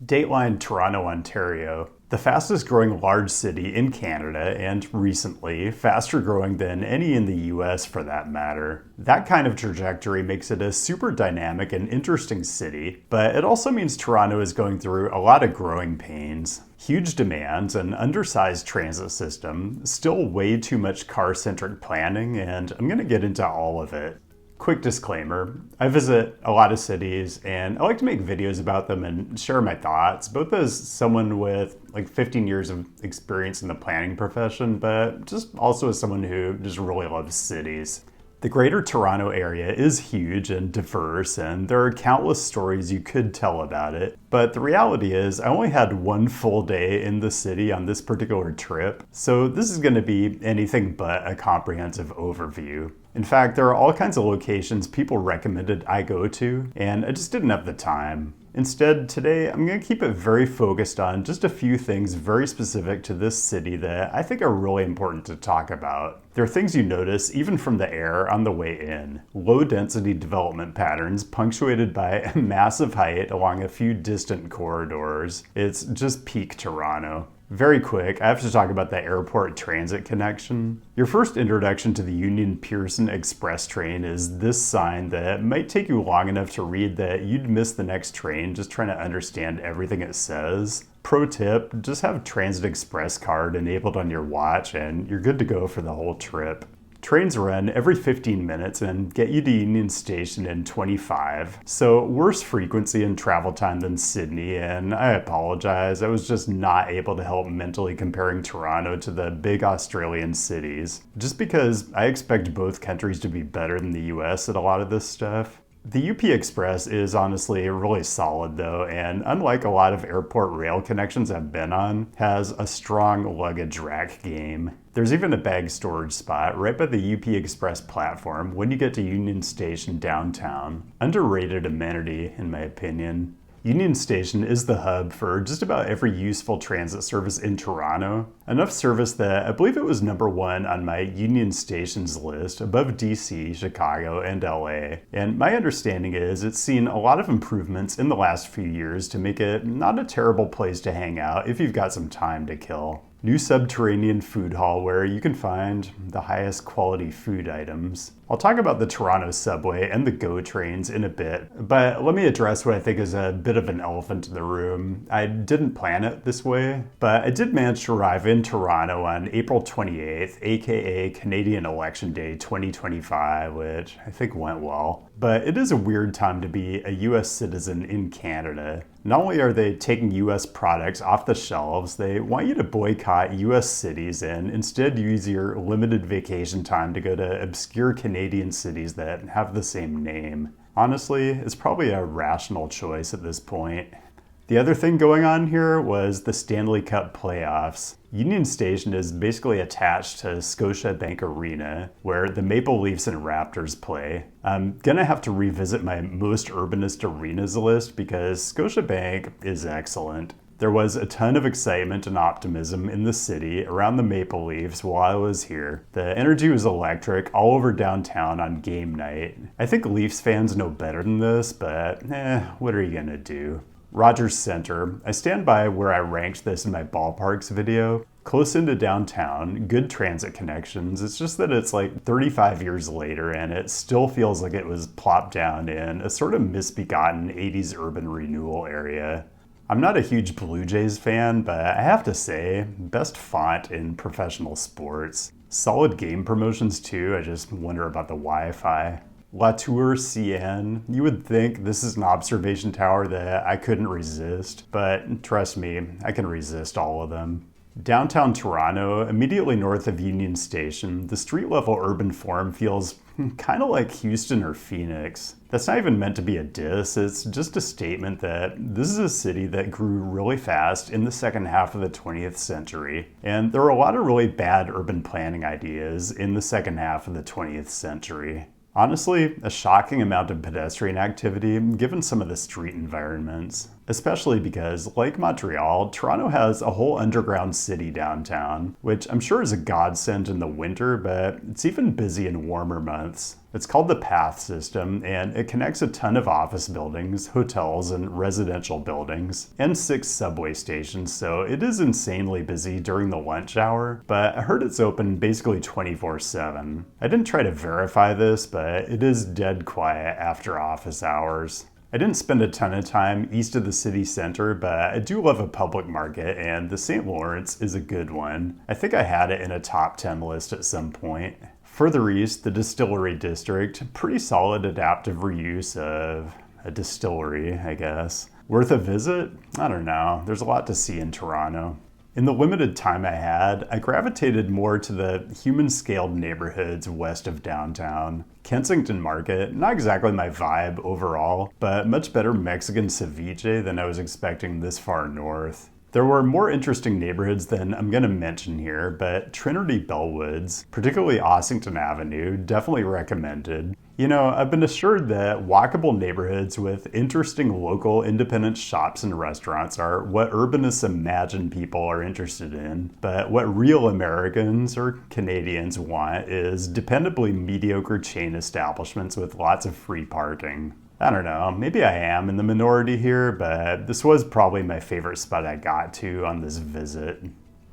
Dateline Toronto, Ontario, the fastest growing large city in Canada and recently faster growing than any in the US for that matter. That kind of trajectory makes it a super dynamic and interesting city, but it also means Toronto is going through a lot of growing pains. Huge demands, an undersized transit system, still way too much car-centric planning, and I'm going to get into all of it. Quick disclaimer, I visit a lot of cities and I like to make videos about them and share my thoughts, both as someone with like 15 years of experience in the planning profession, but just also as someone who just really loves cities. The Greater Toronto area is huge and diverse, and there are countless stories you could tell about it. But the reality is, I only had one full day in the city on this particular trip, so this is going to be anything but a comprehensive overview. In fact, there are all kinds of locations people recommended I go to, and I just didn't have the time. Instead, today I'm going to keep it very focused on just a few things very specific to this city that I think are really important to talk about. There are things you notice even from the air on the way in. Low density development patterns punctuated by a massive height along a few distant corridors. It's just peak Toronto. Very quick, I have to talk about the airport transit connection. Your first introduction to the Union Pearson Express train is this sign that might take you long enough to read that you'd miss the next train just trying to understand everything it says. Pro tip, just have Transit Express card enabled on your watch and you're good to go for the whole trip. Trains run every 15 minutes and get you to Union Station in 25, so worse frequency and travel time than Sydney, and I apologize, I was just not able to help mentally comparing Toronto to the big Australian cities, just because I expect both countries to be better than the US at a lot of this stuff. The UP Express is honestly really solid though, and unlike a lot of airport rail connections I've been on, has a strong luggage rack game. There's even a bag storage spot right by the UP Express platform when you get to Union Station downtown. Underrated amenity, in my opinion. Union Station is the hub for just about every useful transit service in Toronto. Enough service that I believe it was #1 on my Union Stations list, above DC, Chicago, and LA. And my understanding is it's seen a lot of improvements in the last few years to make it not a terrible place to hang out if you've got some time to kill. New subterranean food hall where you can find the highest quality food items. I'll talk about the Toronto subway and the GO trains in a bit, but let me address what I think is a bit of an elephant in the room. I didn't plan it this way, but I did manage to arrive in Toronto on April 28th, aka Canadian Election Day 2025, which I think went well. But it is a weird time to be a US citizen in Canada. Not only are they taking US products off the shelves, they want you to boycott US cities and instead use your limited vacation time to go to obscure Canadian cities that have the same name. Honestly, it's probably a rational choice at this point. The other thing going on here was the Stanley Cup playoffs. Union Station is basically attached to Scotiabank Arena, where the Maple Leafs and Raptors play. I'm gonna have to revisit my most urbanist arenas list because Scotiabank is excellent. There was a ton of excitement and optimism in the city around the Maple Leafs while I was here. The energy was electric all over downtown on game night. I think Leafs fans know better than this, but what are you gonna do? Rogers Center. I stand by where I ranked this in my ballparks video. Close into downtown, good transit connections. It's just that it's like 35 years later and it still feels like it was plopped down in a sort of misbegotten 80s urban renewal area. I'm not a huge Blue Jays fan, but I have to say, best font in professional sports. Solid game promotions too, I just wonder about the Wi-Fi. La Tour CN. You would think this is an observation tower that I couldn't resist, but trust me, I can resist all of them. Downtown Toronto, immediately north of Union Station, the street-level urban form feels kind of like Houston or Phoenix. That's not even meant to be a diss, it's just a statement that this is a city that grew really fast in the second half of the 20th century, and there were a lot of really bad urban planning ideas in the second half of the 20th century. Honestly, a shocking amount of pedestrian activity given some of the street environments. especially because, like Montreal, Toronto has a whole underground city downtown, which I'm sure is a godsend in the winter, but it's even busy in warmer months. It's called the Path System, and it connects a ton of office buildings, hotels, and residential buildings, and 6 subway stations, so it is insanely busy during the lunch hour, but I heard it's open basically 24/7. I didn't try to verify this, but it is dead quiet after office hours. I didn't spend a ton of time east of the city center, but I do love a public market, and the St. Lawrence is a good one. I think I had it in a top 10 list at some point. Further east, the Distillery District, pretty solid adaptive reuse of a distillery, I guess. Worth a visit? I don't know. There's a lot to see in Toronto. In the limited time I had, I gravitated more to the human-scaled neighborhoods west of downtown. Kensington Market, not exactly my vibe overall, but much better Mexican ceviche than I was expecting this far north. There were more interesting neighborhoods than I'm going to mention here, but Trinity Bellwoods, particularly Ossington Avenue, definitely recommended. You know, I've been assured that walkable neighborhoods with interesting local independent shops and restaurants are what urbanists imagine people are interested in, but what real Americans or Canadians want is dependably mediocre chain establishments with lots of free parking. I don't know, maybe I am in the minority here, but this was probably my favorite spot I got to on this visit.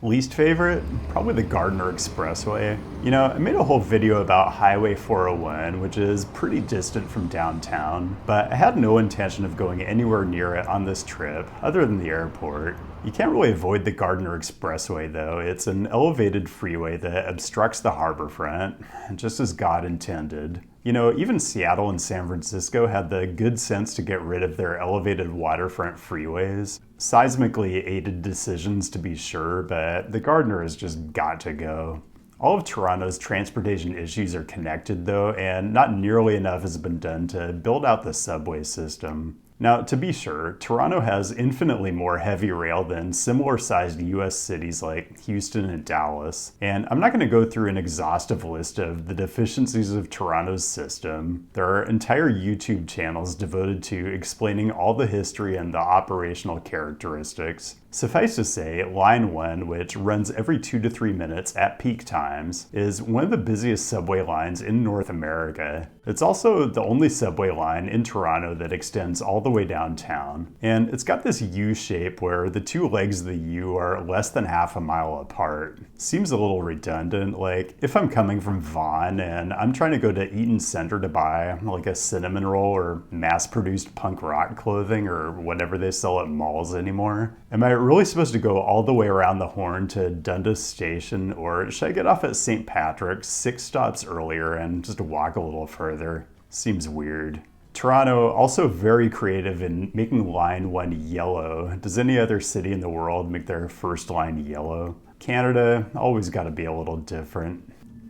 Least favorite? Probably the Gardiner Expressway. You know, I made a whole video about Highway 401, which is pretty distant from downtown, but I had no intention of going anywhere near it on this trip, other than the airport. You can't really avoid the Gardiner Expressway though. It's an elevated freeway that obstructs the harborfront, just as God intended. You know, even Seattle and San Francisco had the good sense to get rid of their elevated waterfront freeways. Seismically aided decisions to be sure, but the Gardiner has just got to go. All of Toronto's transportation issues are connected though, and not nearly enough has been done to build out the subway system. Now, to be sure, Toronto has infinitely more heavy rail than similar-sized US cities like Houston and Dallas, and I'm not going to go through an exhaustive list of the deficiencies of Toronto's system. There are entire YouTube channels devoted to explaining all the history and the operational characteristics. Suffice to say, Line 1, which runs every 2 to 3 minutes at peak times, is one of the busiest subway lines in North America. It's also the only subway line in Toronto that extends all the way downtown. And it's got this U shape where the 2 legs of the U are less than half a mile apart. Seems a little redundant, like if I'm coming from Vaughan and I'm trying to go to Eaton Center to buy like a cinnamon roll or mass-produced punk rock clothing or whatever they sell at malls anymore. Am I really supposed to go all the way around the Horn to Dundas Station, or should I get off at St. Patrick's 6 stops earlier and just walk a little further? Seems weird. Toronto, also very creative in making Line 1 yellow. Does any other city in the world make their first line yellow? Canada, always got to be a little different.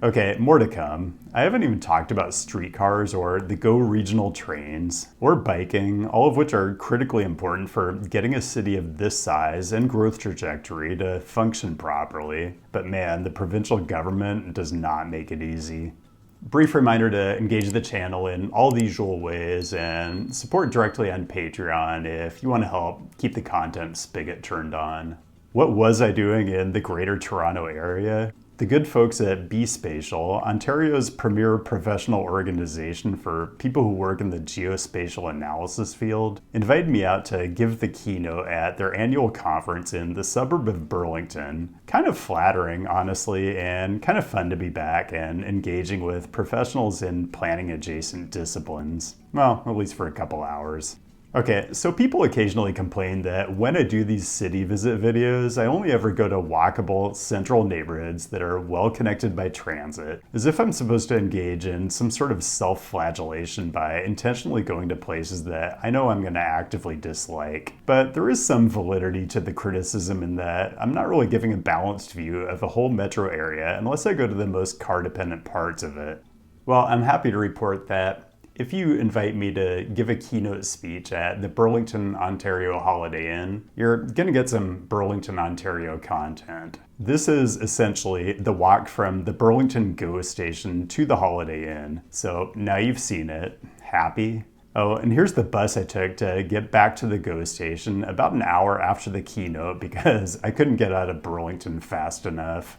Okay, more to come. I haven't even talked about streetcars or the GO regional trains or biking, all of which are critically important for getting a city of this size and growth trajectory to function properly. But man, the provincial government does not make it easy. Brief reminder to engage the channel in all the usual ways and support directly on Patreon if you want to help keep the content spigot turned on. What was I doing in the Greater Toronto Area? The good folks at B-Spatial, Ontario's premier professional organization for people who work in the geospatial analysis field, invited me out to give the keynote at their annual conference in the suburb of Burlington. Kind of flattering, honestly, and kind of fun to be back and engaging with professionals in planning adjacent disciplines. Well, at least for a couple hours. Okay, so people occasionally complain that when I do these city visit videos, I only ever go to walkable central neighborhoods that are well connected by transit, as if I'm supposed to engage in some sort of self-flagellation by intentionally going to places that I know I'm going to actively dislike. But there is some validity to the criticism in that I'm not really giving a balanced view of the whole metro area unless I go to the most car-dependent parts of it. Well, I'm happy to report that if you invite me to give a keynote speech at the Burlington, Ontario Holiday Inn, you're gonna get some Burlington, Ontario content. This is essentially the walk from the Burlington GO station to the Holiday Inn. So now you've seen it. Happy? Oh, and here's the bus I took to get back to the GO station about an hour after the keynote because I couldn't get out of Burlington fast enough.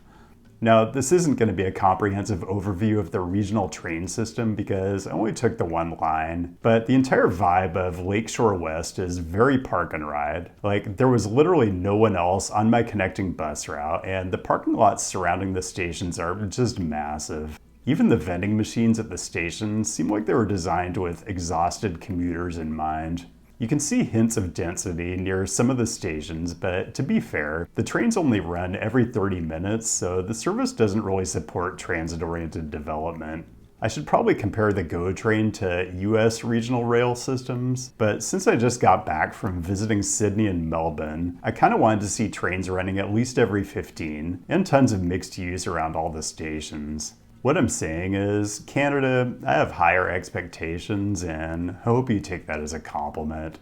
Now, this isn't going to be a comprehensive overview of the regional train system because I only took the one line, but the entire vibe of Lakeshore West is very park and ride. Like, there was literally no one else on my connecting bus route, and the parking lots surrounding the stations are just massive. Even the vending machines at the stations seem like they were designed with exhausted commuters in mind. You can see hints of density near some of the stations, but to be fair, the trains only run every 30 minutes, so the service doesn't really support transit-oriented development. I should probably compare the GO train to US regional rail systems, but since I just got back from visiting Sydney and Melbourne, I kind of wanted to see trains running at least every 15, and tons of mixed use around all the stations. What I'm saying is, Canada, I have higher expectations, and I hope you take that as a compliment.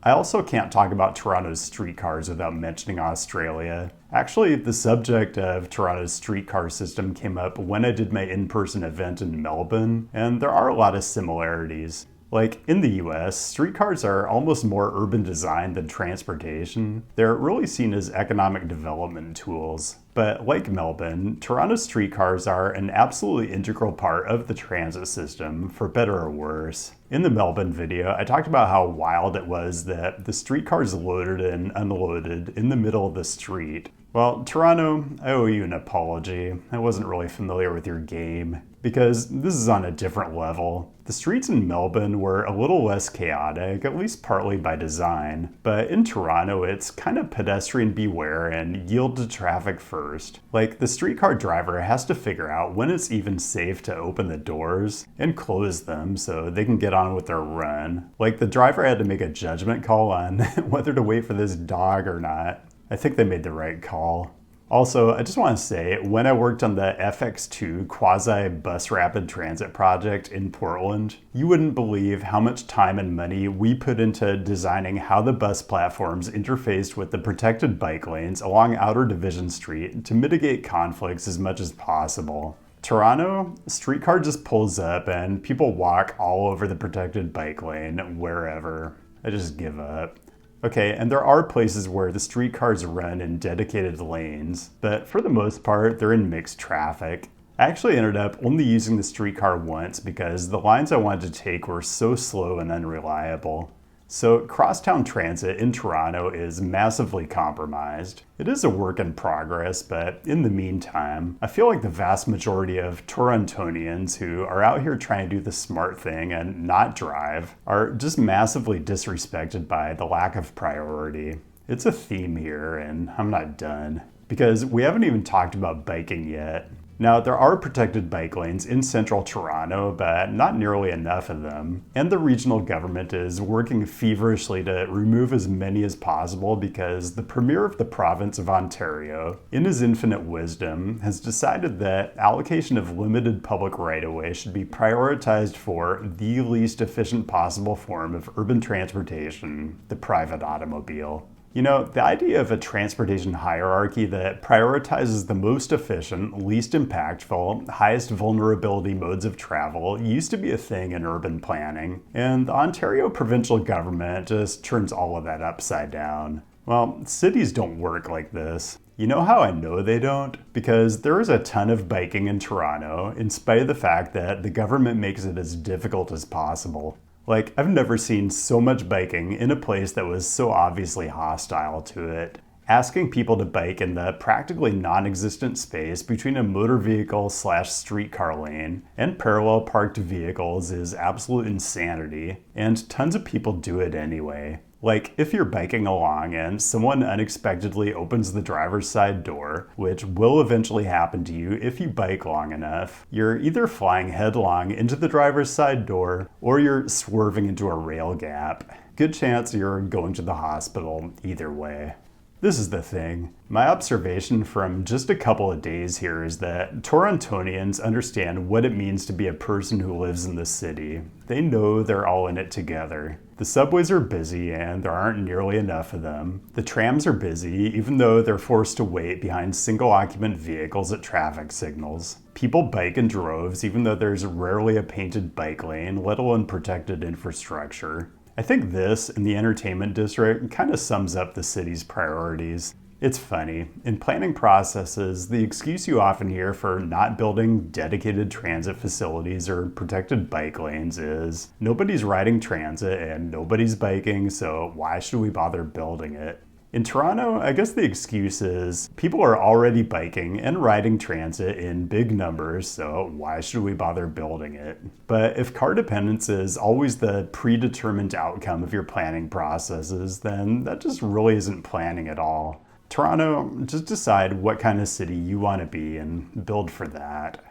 I also can't talk about Toronto's streetcars without mentioning Australia. Actually, the subject of Toronto's streetcar system came up when I did my in-person event in Melbourne, and there are a lot of similarities. Like, in the US, streetcars are almost more urban design than transportation. They're really seen as economic development tools. But like Melbourne, Toronto's streetcars are an absolutely integral part of the transit system, for better or worse. In the Melbourne video, I talked about how wild it was that the streetcars loaded and unloaded in the middle of the street. Well, Toronto, I owe you an apology. I wasn't really familiar with your game, because this is on a different level. The streets in Melbourne were a little less chaotic, at least partly by design, but in Toronto it's kind of pedestrian beware and yield to traffic first. Like, the streetcar driver has to figure out when it's even safe to open the doors and close them so they can get on with their run. Like, the driver had to make a judgment call on whether to wait for this dog or not. I think they made the right call. Also, I just want to say, when I worked on the FX2 quasi-bus rapid transit project in Portland, you wouldn't believe how much time and money we put into designing how the bus platforms interfaced with the protected bike lanes along Outer Division Street to mitigate conflicts as much as possible. Toronto, streetcar just pulls up and people walk all over the protected bike lane, wherever. I just give up. Okay, and there are places where the streetcars run in dedicated lanes, but for the most part, they're in mixed traffic. I actually ended up only using the streetcar once because the lines I wanted to take were so slow and unreliable. So crosstown transit in Toronto is massively compromised. It is a work in progress, but in the meantime, I feel like the vast majority of Torontonians who are out here trying to do the smart thing and not drive are just massively disrespected by the lack of priority. It's a theme here, and I'm not done. Because we haven't even talked about biking yet. Now, there are protected bike lanes in central Toronto, but not nearly enough of them. And the regional government is working feverishly to remove as many as possible because the Premier of the province of Ontario, in his infinite wisdom, has decided that allocation of limited public right-of-way should be prioritized for the least efficient possible form of urban transportation, the private automobile. You know, the idea of a transportation hierarchy that prioritizes the most efficient, least impactful, highest vulnerability modes of travel used to be a thing in urban planning, and the Ontario provincial government just turns all of that upside down. Well, cities don't work like this. You know how I know they don't? Because there is a ton of biking in Toronto, in spite of the fact that the government makes it as difficult as possible. Like, I've never seen so much biking in a place that was so obviously hostile to it. Asking people to bike in the practically non-existent space between a motor vehicle / streetcar lane and parallel parked vehicles is absolute insanity, and tons of people do it anyway. Like, if you're biking along and someone unexpectedly opens the driver's side door, which will eventually happen to you if you bike long enough, you're either flying headlong into the driver's side door or you're swerving into a rail gap. Good chance you're going to the hospital either way. This is the thing. My observation from just a couple of days here is that Torontonians understand what it means to be a person who lives in the city. They know they're all in it together. The subways are busy and there aren't nearly enough of them. The trams are busy even though they're forced to wait behind single-occupant vehicles at traffic signals. People bike in droves even though there's rarely a painted bike lane, let alone protected infrastructure. I think this, in the entertainment district, kind of sums up the city's priorities. It's funny. In planning processes, the excuse you often hear for not building dedicated transit facilities or protected bike lanes is, nobody's riding transit and nobody's biking, so why should we bother building it? In Toronto, I guess the excuse is people are already biking and riding transit in big numbers, so why should we bother building it? But if car dependence is always the predetermined outcome of your planning processes, then that just really isn't planning at all. Toronto, just decide what kind of city you want to be and build for that.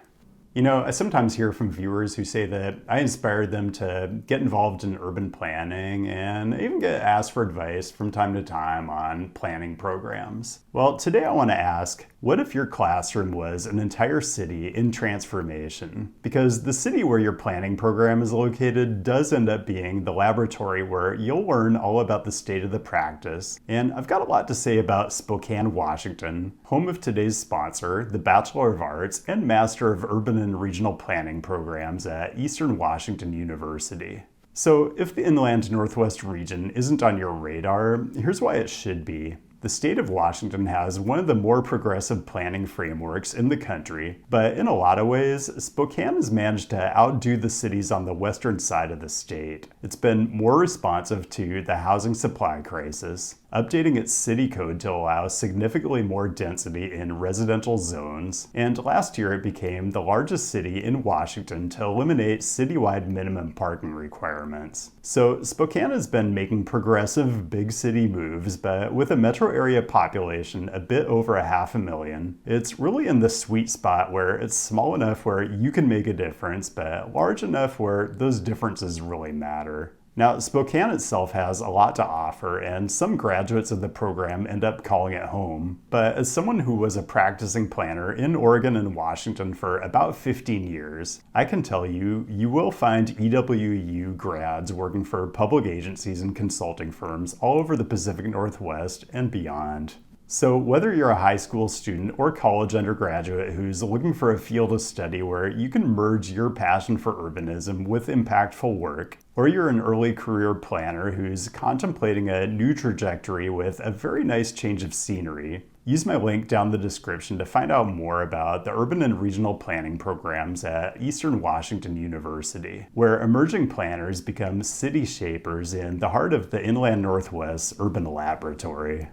You know, I sometimes hear from viewers who say that I inspired them to get involved in urban planning and even get asked for advice from time to time on planning programs. Well, today I want to ask, what if your classroom was an entire city in transformation? Because the city where your planning program is located does end up being the laboratory where you'll learn all about the state of the practice. And I've got a lot to say about Spokane, Washington, home of today's sponsor, the Bachelor of Arts and Master of Urban and Regional Planning programs at Eastern Washington University. So if the Inland Northwest region isn't on your radar, here's why it should be. The state of Washington has one of the more progressive planning frameworks in the country, but in a lot of ways, Spokane has managed to outdo the cities on the western side of the state. It's been more responsive to the housing supply crisis, updating its city code to allow significantly more density in residential zones, and last year it became the largest city in Washington to eliminate citywide minimum parking requirements. So Spokane has been making progressive big city moves, but with a metro area population a bit over 500,000, it's really in the sweet spot where it's small enough where you can make a difference, but large enough where those differences really matter. Now, Spokane itself has a lot to offer, and some graduates of the program end up calling it home. But as someone who was a practicing planner in Oregon and Washington for about 15 years, I can tell you, you will find EWU grads working for public agencies and consulting firms all over the Pacific Northwest and beyond. So whether you're a high school student or college undergraduate who's looking for a field of study where you can merge your passion for urbanism with impactful work, or you're an early career planner who's contemplating a new trajectory with a very nice change of scenery, use my link down the description to find out more about the urban and regional planning programs at Eastern Washington University, where emerging planners become city shapers in the heart of the Inland Northwest Urban Laboratory.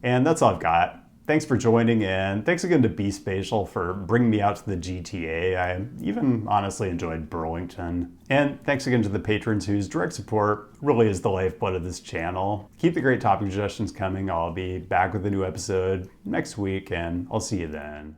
And that's all I've got. Thanks for joining, and thanks again to Be Spatial for bringing me out to the GTA. I even honestly enjoyed Burlington. And thanks again to the patrons whose direct support really is the lifeblood of this channel. Keep the great topic suggestions coming. I'll be back with a new episode next week, and I'll see you then.